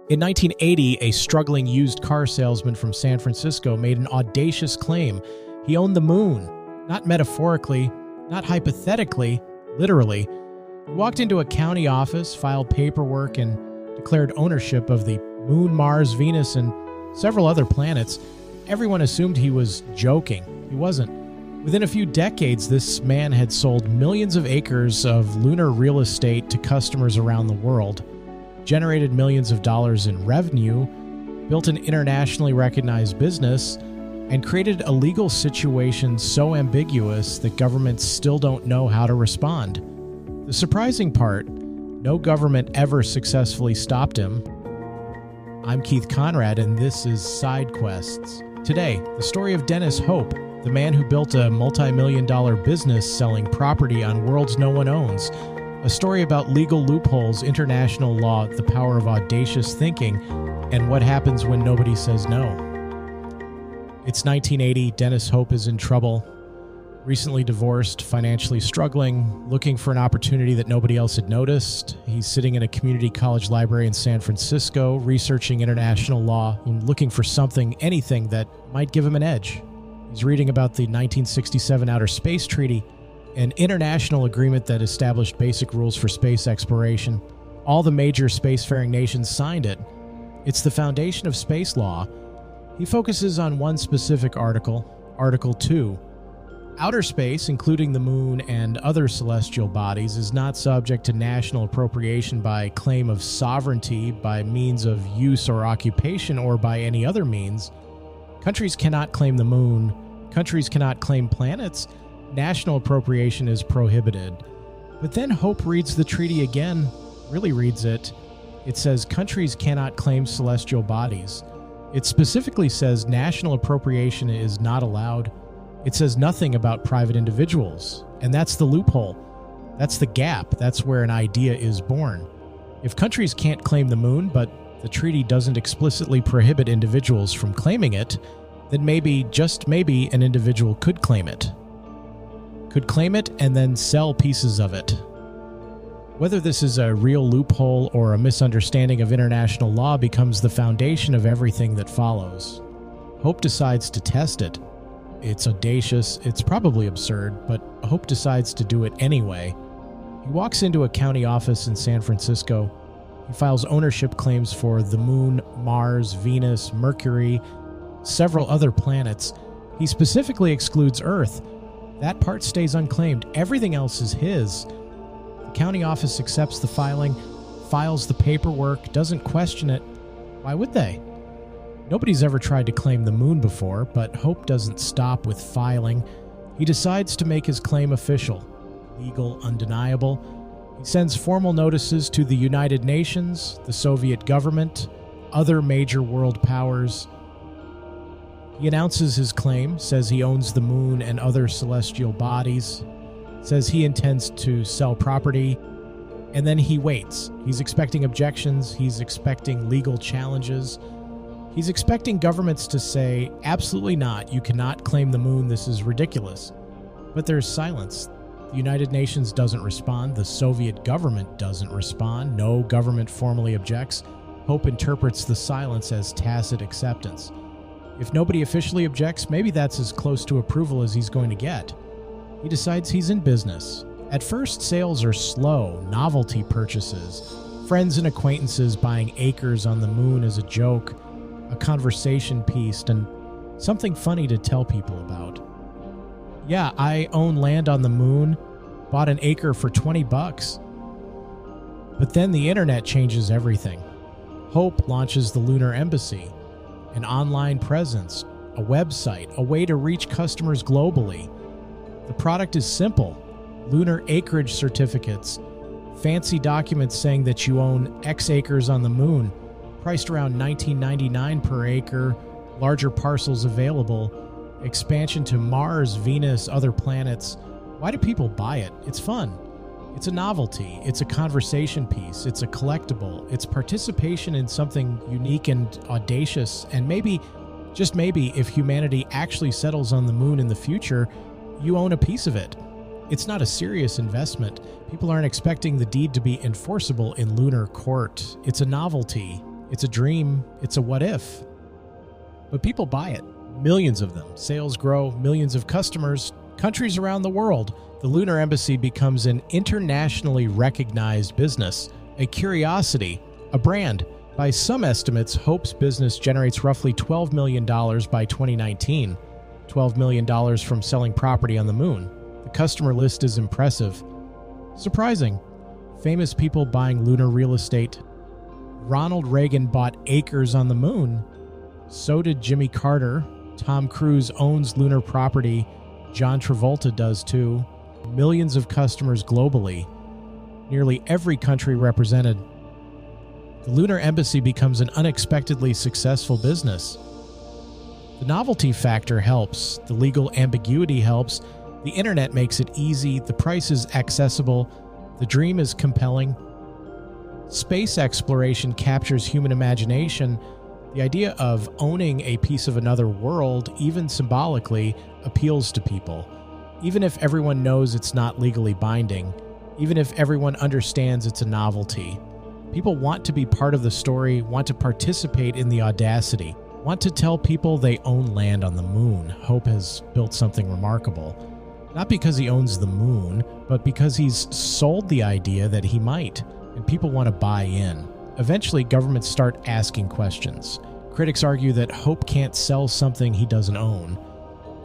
In 1980, a struggling used car salesman from San Francisco made an audacious claim. He owned the moon, not metaphorically, not hypothetically, literally. He walked into a county office, filed paperwork, and declared ownership of the moon, Mars, Venus, and several other planets. Everyone assumed he was joking. He wasn't. Within a few decades, this man had sold millions of acres of lunar real estate to customers around the world, generated millions of dollars in revenue, built an internationally recognized business, and created a legal situation so ambiguous that governments still don't know how to respond. The surprising part, no government ever successfully stopped him. I'm Keith Conrad, and this is Sidequests. Today, the story of Dennis Hope, the man who built a multi-million-dollar business selling property on worlds no one owns. A story about legal loopholes, international law, the power of audacious thinking, and what happens when nobody says no. It's 1980. Dennis Hope is in trouble. Recently divorced, financially struggling, looking for an opportunity that nobody else had noticed. He's sitting in a community college library in San Francisco, researching international law and looking for something, anything that might give him an edge. He's reading about the 1967 Outer Space Treaty, an international agreement that established basic rules for space exploration. All the major spacefaring nations signed it. It's the foundation of space law. He focuses on one specific article, Article 2. Outer space, including the moon and other celestial bodies, is not subject to national appropriation by claim of sovereignty, by means of use or occupation, or by any other means. Countries cannot claim the moon. Countries cannot claim planets. National appropriation is prohibited. But then Hope reads the treaty again, really reads it. It says countries cannot claim celestial bodies. It specifically says national appropriation is not allowed. It says nothing about private individuals. And that's the loophole. That's the gap. That's where an idea is born. If countries can't claim the moon, but the treaty doesn't explicitly prohibit individuals from claiming it, then maybe, just maybe, an individual could claim it. Could claim it and then sell pieces of it. Whether this is a real loophole or a misunderstanding of international law becomes the foundation of everything that follows. Hope decides to test it. It's audacious, it's probably absurd, but Hope decides to do it anyway. He walks into a county office in San Francisco. He files ownership claims for the moon, Mars, Venus, Mercury, several other planets. He specifically excludes Earth. That part stays unclaimed. Everything else is his. The county office accepts the filing, files the paperwork, doesn't question it. Why would they? Nobody's ever tried to claim the moon before, but Hope doesn't stop with filing. He decides to make his claim official, legal, undeniable. He sends formal notices to the United Nations, the Soviet government, other major world powers. He announces his claim, says he owns the moon and other celestial bodies, says he intends to sell property, and then he waits. He's expecting objections, he's expecting legal challenges, he's expecting governments to say, absolutely not, you cannot claim the moon, this is ridiculous. But there's silence. The United Nations doesn't respond, the Soviet government doesn't respond, no government formally objects. Hope interprets the silence as tacit acceptance. If nobody officially objects, maybe that's as close to approval as he's going to get. He decides he's in business. At first, sales are slow, novelty purchases, friends and acquaintances buying acres on the moon as a joke, a conversation piece, and something funny to tell people about. Yeah, I own land on the moon, bought an acre for $20. But then the internet changes everything. Hope launches the Lunar Embassy, an online presence, a website, a way to reach customers globally. The product is simple. Lunar acreage certificates, fancy documents saying that you own X acres on the moon, priced around $19.99 per acre, larger parcels available, expansion to Mars, Venus, other planets. Why do people buy it? It's fun. It's a novelty. It's a conversation piece. It's a collectible. It's participation in something unique and audacious. And maybe, just maybe, if humanity actually settles on the moon in the future, you own a piece of it. It's not a serious investment. People aren't expecting the deed to be enforceable in lunar court. It's a novelty. It's a dream. It's a what if. But people buy it. Millions of them. Sales grow. Millions of customers. Countries around the world. The Lunar Embassy becomes an internationally recognized business, a curiosity, a brand. By some estimates, Hope's business generates roughly $12 million by 2019. $12 million from selling property on the moon. The customer list is impressive. Surprising. Famous people buying lunar real estate. Ronald Reagan bought acres on the moon. So did Jimmy Carter. Tom Cruise owns lunar property. John Travolta does too. Millions of customers globally. Nearly every country represented. The Lunar Embassy becomes an unexpectedly successful business. The novelty factor helps. The legal ambiguity helps. The internet makes it easy. The price is accessible. The dream is compelling. Space exploration captures human imagination. The idea of owning a piece of another world, even symbolically, appeals to people. Even if everyone knows it's not legally binding, even if everyone understands it's a novelty. People want to be part of the story, want to participate in the audacity, want to tell people they own land on the moon. Hope has built something remarkable. Not because he owns the moon, but because he's sold the idea that he might, and people want to buy in. Eventually, governments start asking questions. Critics argue that Hope can't sell something he doesn't own,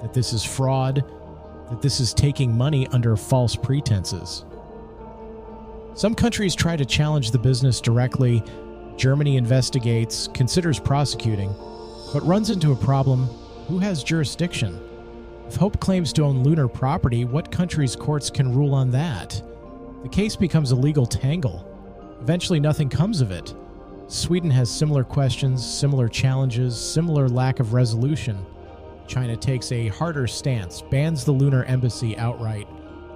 that this is fraud, that this is taking money under false pretenses. Some countries try to challenge the business directly. Germany investigates, considers prosecuting, but runs into a problem. Who has jurisdiction? If Hope claims to own lunar property, what country's courts can rule on that? The case becomes a legal tangle. Eventually, nothing comes of it. Sweden has similar questions, similar challenges, similar lack of resolution. China takes a harder stance, bans the Lunar Embassy outright,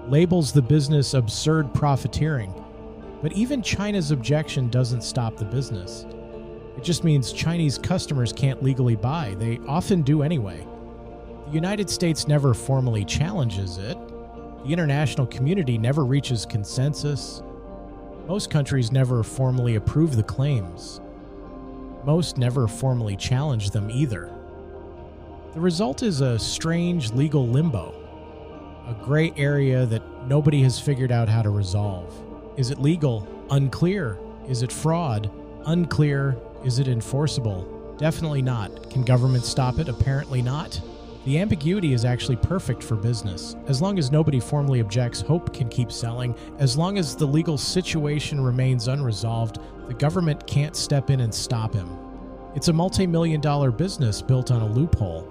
labels the business absurd profiteering. But even China's objection doesn't stop the business. It just means Chinese customers can't legally buy. They often do anyway. The United States never formally challenges it. The international community never reaches consensus. Most countries never formally approve the claims. Most never formally challenge them either. The result is a strange legal limbo, a gray area that nobody has figured out how to resolve. Is it legal? Unclear. Is it fraud? Unclear. Is it enforceable? Definitely not. Can government stop it? Apparently not. The ambiguity is actually perfect for business. As long as nobody formally objects, Hope can keep selling. As long as the legal situation remains unresolved, the government can't step in and stop him. It's a multi-million-dollar business built on a loophole,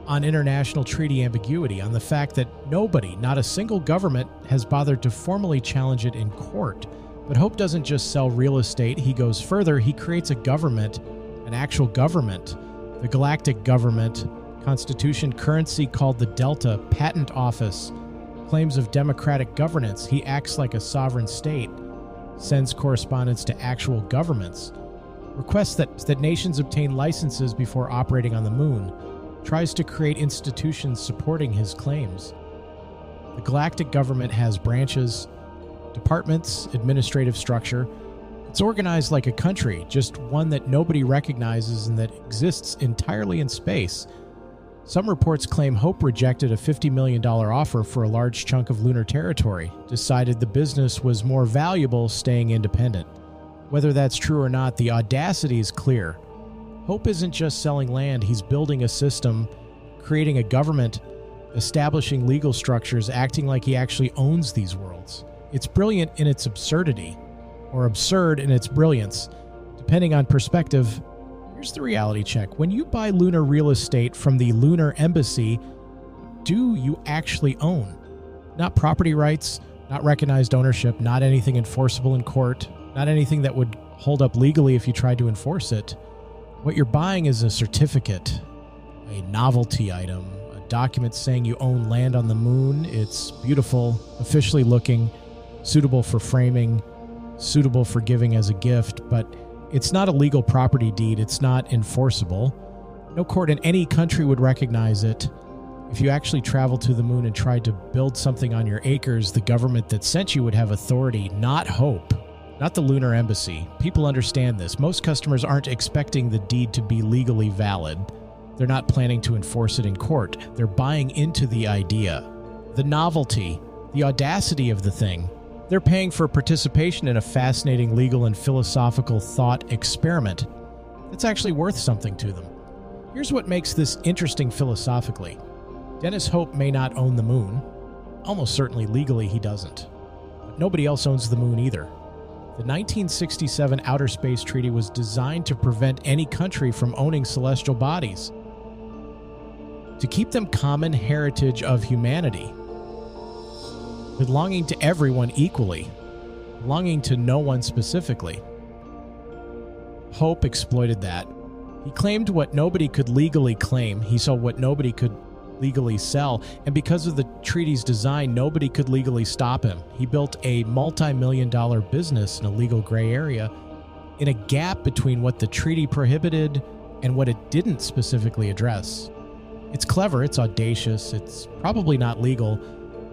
on international treaty ambiguity, on the fact that nobody, not a single government, has bothered to formally challenge it in court. But Hope doesn't just sell real estate. He goes further. He creates a government, an actual government, the galactic government, constitution, currency called the Delta, patent office, claims of democratic governance. He acts like a sovereign state, sends correspondence to actual governments, requests that nations obtain licenses before operating on the moon, tries to create institutions supporting his claims. The galactic government has branches, departments, administrative structure. It's organized like a country, just one that nobody recognizes and that exists entirely in space. Some reports claim Hope rejected a $50 million offer for a large chunk of lunar territory, decided the business was more valuable staying independent. Whether that's true or not, the audacity is clear. Hope isn't just selling land, he's building a system, creating a government, establishing legal structures, acting like he actually owns these worlds. It's brilliant in its absurdity, or absurd in its brilliance, depending on perspective. Here's the reality check. When you buy lunar real estate from the Lunar Embassy, do you actually own? Not property rights, not recognized ownership, not anything enforceable in court, not anything that would hold up legally if you tried to enforce it. What you're buying is a certificate, a novelty item, a document saying you own land on the moon. It's beautiful, officially looking, suitable for framing, suitable for giving as a gift, but it's not a legal property deed. It's not enforceable. No court in any country would recognize it. If you actually traveled to the moon and tried to build something on your acres, the government that sent you would have authority, not Hope. not the lunar embassy. People understand this. Most customers aren't expecting the deed to be legally valid. They're not planning to enforce it in court. They're buying into the idea, the novelty, the audacity of the thing. They're paying for participation in a fascinating legal and philosophical thought experiment that's actually worth something to them. Here's what makes this interesting philosophically. Dennis Hope may not own the moon. Almost certainly legally he doesn't. But nobody else owns the moon either. The 1967 Outer Space Treaty was designed to prevent any country from owning celestial bodies, to keep them common heritage of humanity, belonging to everyone equally, belonging to no one specifically. Hope exploited that. He claimed what nobody could legally claim. He saw what nobody could legally sell, and because of the treaty's design, nobody could legally stop him. He built a multi-million-dollar business in a legal gray area, in a gap between what the treaty prohibited and what it didn't specifically address. It's clever, it's audacious, it's probably not legal,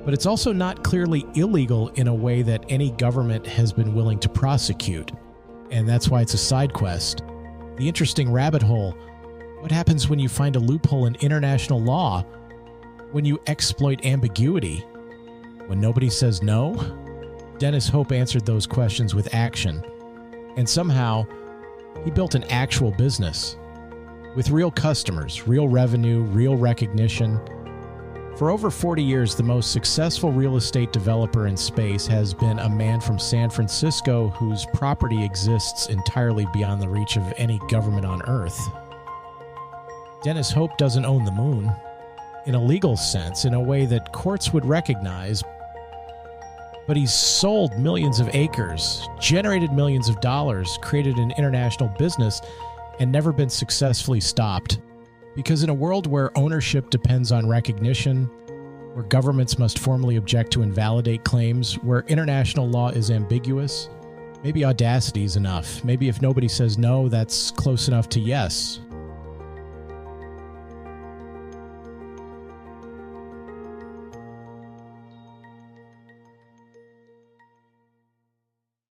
but it's also not clearly illegal in a way that any government has been willing to prosecute. And that's why it's a side quest. The interesting rabbit hole. What happens when you find a loophole in international law? When you exploit ambiguity? When nobody says no? Dennis Hope answered those questions with action. And somehow, he built an actual business. With real customers, real revenue, real recognition. For over 40 years, the most successful real estate developer in space has been a man from San Francisco whose property exists entirely beyond the reach of any government on Earth. Dennis Hope doesn't own the moon, in a legal sense, in a way that courts would recognize, but he's sold millions of acres, generated millions of dollars, created an international business, and never been successfully stopped. Because in a world where ownership depends on recognition, where governments must formally object to invalidate claims, where international law is ambiguous, maybe audacity is enough. Maybe if nobody says no, that's close enough to yes.